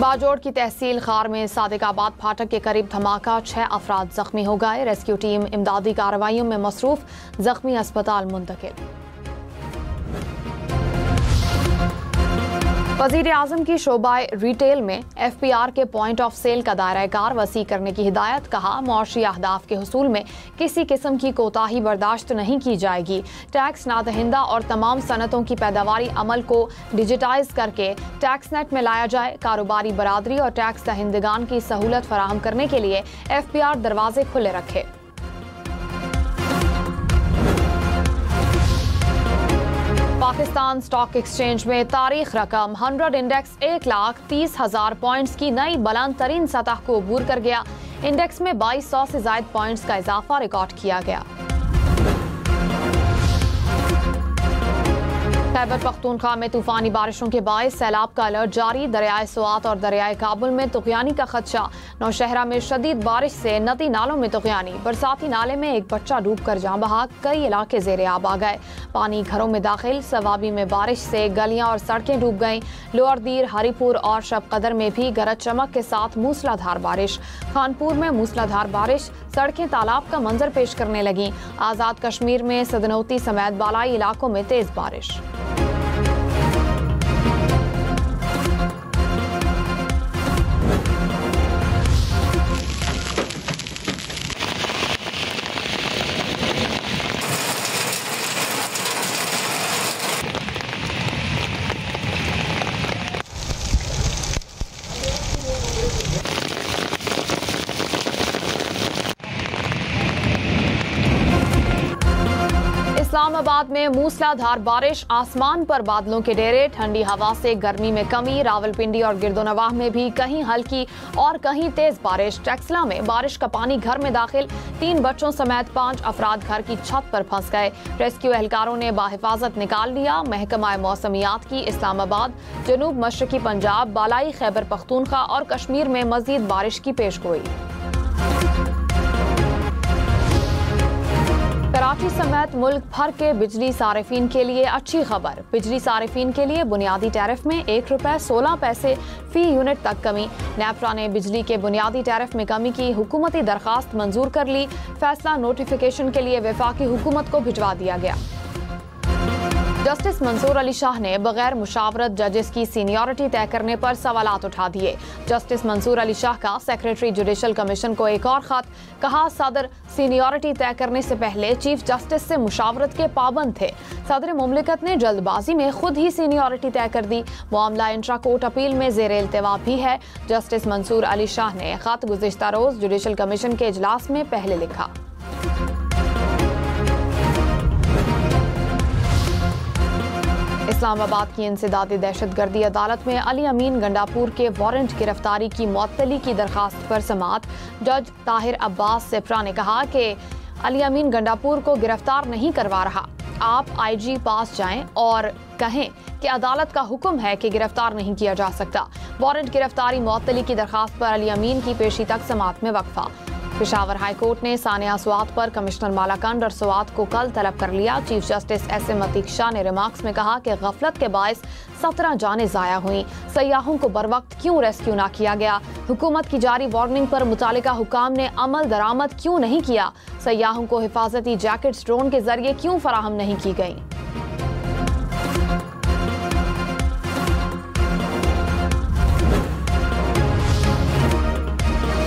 बाजोड़ की तहसील खार में सादिकाबाद फाटक के करीब धमाका, 6 अफराद जख्मी हो गए। रेस्क्यू टीम इमदादी कार्रवाइयों में मसरूफ, जख्मी अस्पताल मुंतकिल। वज़ीर-ए-आज़म की शोबाए रिटेल में FPR के पॉइंट ऑफ सेल का दायरा कार वसी करने की हिदायत। कहा, मुआशी अहदाफ के हुसूल में किसी किस्म की कोताही बर्दाश्त नहीं की जाएगी। टैक्स नादहिंदा और तमाम सनतों की पैदावारी अमल को डिजिटाइज करके टैक्स नेट में लाया जाए। कारोबारी बरादरी और टैक्स दहिंदगान की सहूलत फराहम करने के लिए FPR दरवाजे खुले रखे। पाकिस्तान स्टॉक एक्सचेंज में तारीख रकम 100 इंडेक्स 1,30,000 पॉइंट्स की नई बुलंद तरीन सतह को अबूर कर गया। इंडेक्स में 2200 से ज्यादा पॉइंट्स का इजाफा रिकॉर्ड किया गया। खैबर पख्तूनख्वा में तूफानी बारिशों के बायस सैलाब का अलर्ट जारी। दरियाए सुआत और दरियाए काबुल में तुग़यानी का खदशा। नौशहरा में शदीद बारिश से नदी नालों में तुग़यानी। बरसाती नाले में एक बच्चा डूब कर जाँ बहा, कई इलाके ज़ेरे आब आ गए। पानी घरों में दाखिल। सवाबी में बारिश से गलियां और सड़कें डूब गईं। लोअर दीर, हरीपुर और शबकदर में भी गरज चमक के साथ मूसलाधार बारिश। खानपुर में मूसलाधार बारिश, सड़कें तालाब का मंजर पेश करने लगीं। आज़ाद कश्मीर में सदनौती समेत बालाई इलाकों में तेज बारिश। इस्लामाबाद में मूसलाधार बारिश, आसमान पर बादलों के डेरे। ठंडी हवा से गर्मी में कमी। रावलपिंडी और गिरदोनवाह में भी कहीं हल्की और कहीं तेज बारिश। टैक्सला में बारिश का पानी घर में दाखिल। 3 बच्चों समेत 5 अफराद घर की छत पर फंस गए। रेस्क्यू एहलकारों ने बाहिफाजत निकाल लिया। महकमा मौसमियात की इस्लामाबाद, जनूब मशरकी पंजाब, बालाई खैबर पख्तूनख्वा और कश्मीर में मजीद बारिश की पेशगोई। कराची समेत मुल्क भर के बिजली सारिफीन के लिए अच्छी खबर। बिजली सारिफीन के लिए बुनियादी टैरिफ में ₹1.16 फी यूनिट तक कमी। नेपरा ने बिजली के बुनियादी टैरिफ में कमी की हुकूमती दरखास्त मंजूर कर ली। फैसला नोटिफिकेशन के लिए वफाकी हुकूमत को भिजवा दिया गया। जस्टिस मंसूर अली शाह ने बगैर मुशावरत जजेस की सीनियरिटी तय करने पर सवालात उठा दिए। जस्टिस मंसूर अली शाह का सेक्रेटरी जुडिशल कमीशन को एक और खत। कहा, सदर सीनियरिटी तय करने से पहले चीफ जस्टिस से मुशावरत के पाबंद थे। सदर मुमलिकत ने जल्दबाजी में खुद ही सीनियरिटी तय कर दी। मामला इंट्रा कोर्ट अपील में ज़ेरे इल्तिवा भी है। जस्टिस मंसूर अली शाह ने खत गुज़िश्ता रोज जुडिशल कमीशन के इजलास में पहले लिखा। इस्लामाबाद की इंसदादी दहशतगर्दी अदालत में अली अमीन गंडापुर के वारंट गिरफ्तारी की मुअत्तली की दरखास्त पर समाअत। जज ताहिर अब्बास सिप्रा ने कहा कि अली अमीन गंडापुर को गिरफ्तार नहीं करवा रहा। आप IG पास जाएं और कहें कि अदालत का हुक्म है कि गिरफ्तार नहीं किया जा सकता। वारंट गिरफ्तारी मुअत्तली की दरखास्त पर अली अमीन की पेशी तक समाअत में वक्फा। पेशावर हाई कोर्ट ने सानिया सुआत पर कमिश्नर मालाकंड और सुआत को कल तलब कर लिया। Chief justice SM Atiq Shah ने रिमार्क्स में कहा कि गफलत के बायस 17 जानें जाया हुई। सयाहों को बरवक्त क्यों रेस्क्यू ना किया गया? हुकूमत की जारी वार्निंग पर मुतालिका हुकाम ने अमल दरामद क्यों नहीं किया? सयाहों को हिफाजती जैकेट्स ड्रोन के जरिए क्यों फराहम नहीं की गई?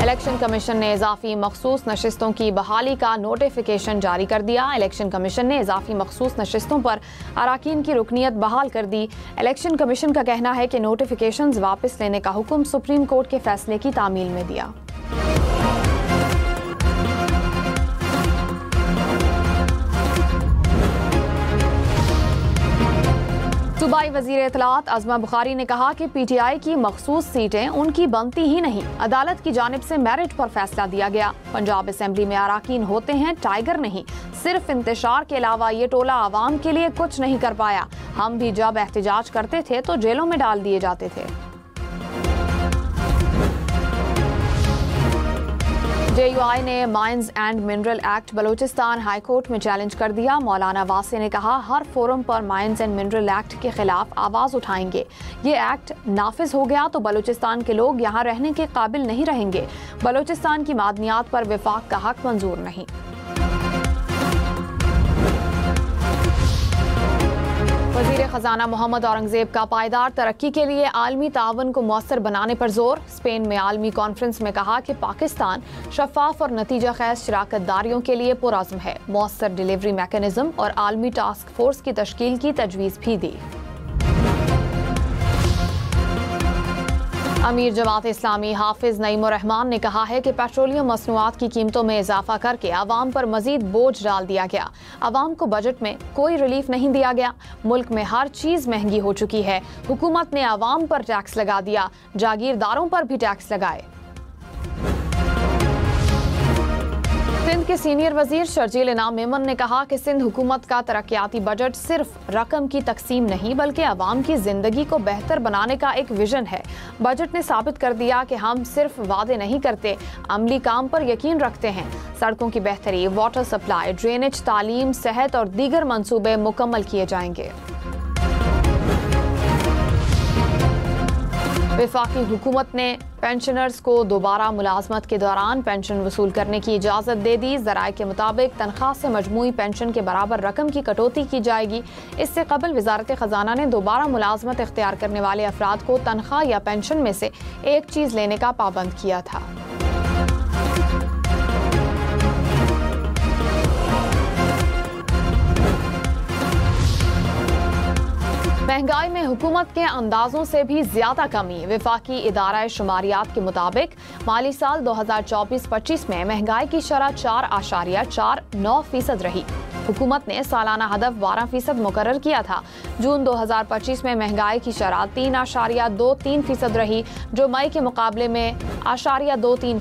इलेक्शन कमीशन ने इजाफी मखसूस नशिस्तों की बहाली का नोटिफिकेशन जारी कर दिया। इलेक्शन कमीशन ने इजाफी मखसूस नशिस्तों पर अराकीन की रुकनियत बहाल कर दी। इलेक्शन कमीशन का कहना है कि नोटिफिकेशंस वापस लेने का हुक्म सुप्रीम कोर्ट के फैसले की तामील में दिया। सूबाई वज़ीर इत्तलात अज़मा बुखारी ने कहा कि PTI की मखसूस सीटें उनकी बनती ही नहीं। अदालत की जानिब से मेरिट पर फैसला दिया गया। पंजाब असेंबली में अराकीन होते हैं, टाइगर नहीं। सिर्फ इंतशार के अलावा ये टोला आवाम के लिए कुछ नहीं कर पाया। हम भी जब एहतजाज करते थे तो जेलों में डाल दिए जाते थे। JUI ने mines and mineral act Balochistan high court में चैलेंज कर दिया। मौलाना वासी ने कहा, हर फोरम पर माइंस एंड मिनरल एक्ट के खिलाफ आवाज उठाएंगे। ये एक्ट नाफिज हो गया तो बलूचिस्तान के लोग यहाँ रहने के काबिल नहीं रहेंगे। बलूचिस्तान की मादनियात पर विफाक का हक मंजूर नहीं। वज़ीर ख़जाना मोहम्मद औरंगज़ेब का पायदार तरक्की के लिए आलमी तावन को मौसर बनाने पर जोर। स्पेन में आलमी कॉन्फ्रेंस में कहा कि पाकिस्तान शफाफ और नतीजा खैज शराकतदारियों के लिए पुरअज़्म है। मौसर डिलीवरी मैकेनिज्म और आलमी टास्क फोर्स की तश्कील की तजवीज़ भी दी। अमीर जमात इस्लामी हाफिज नईमुर रहमान ने कहा है कि पेट्रोलियम मसनूआत की कीमतों में इजाफा करके आवाम पर मजीद बोझ डाल दिया गया। आवाम को बजट में कोई रिलीफ नहीं दिया गया। मुल्क में हर चीज महंगी हो चुकी है। हुकूमत ने आवाम पर टैक्स लगा दिया, जागीरदारों पर भी टैक्स लगाए। सिंध के सीनियर वजीर शर्जील इनाम मेमन ने कहा कि सिंध हुकूमत का तरक्याती बजट सिर्फ रकम की तकसीम नहीं बल्कि आवाम की जिंदगी को बेहतर बनाने का एक विजन है। बजट ने साबित कर दिया कि हम सिर्फ वादे नहीं करते, अमली काम पर यकीन रखते हैं। सड़कों की बेहतरी, वाटर सप्लाई, ड्रेनेज, तालीम, सेहत और दीगर मंसूबे मुकम्मल किए जाएंगे। वफाकी हुकूमत ने पेंशनर्स को दोबारा मुलाजमत के दौरान पेंशन वसूल करने की इजाज़त दे दी। ज़राए के मुताबिक तनख्वाह से मजमूई पेंशन के बराबर रकम की कटौती की जाएगी। इससे कबल वजारत ख़जाना ने दोबारा मुलाजमत इख्तियार करने वाले अफराद को तनख्वाह या पेंशन में से एक चीज़ लेने का पाबंद किया था। महंगाई में हुकूमत के अंदाजों से भी ज्यादा कमी। वफाकी इदारा शुमारियात के मुताबिक माली साल 2024-25 में महंगाई की शरह 4.49% रही। हुकूमत ने सालाना हदफ 12% मुकर्रर किया था। जून 2025 में महंगाई की शरह 3.23% रही, जो मई के मुकाबले में 0.23%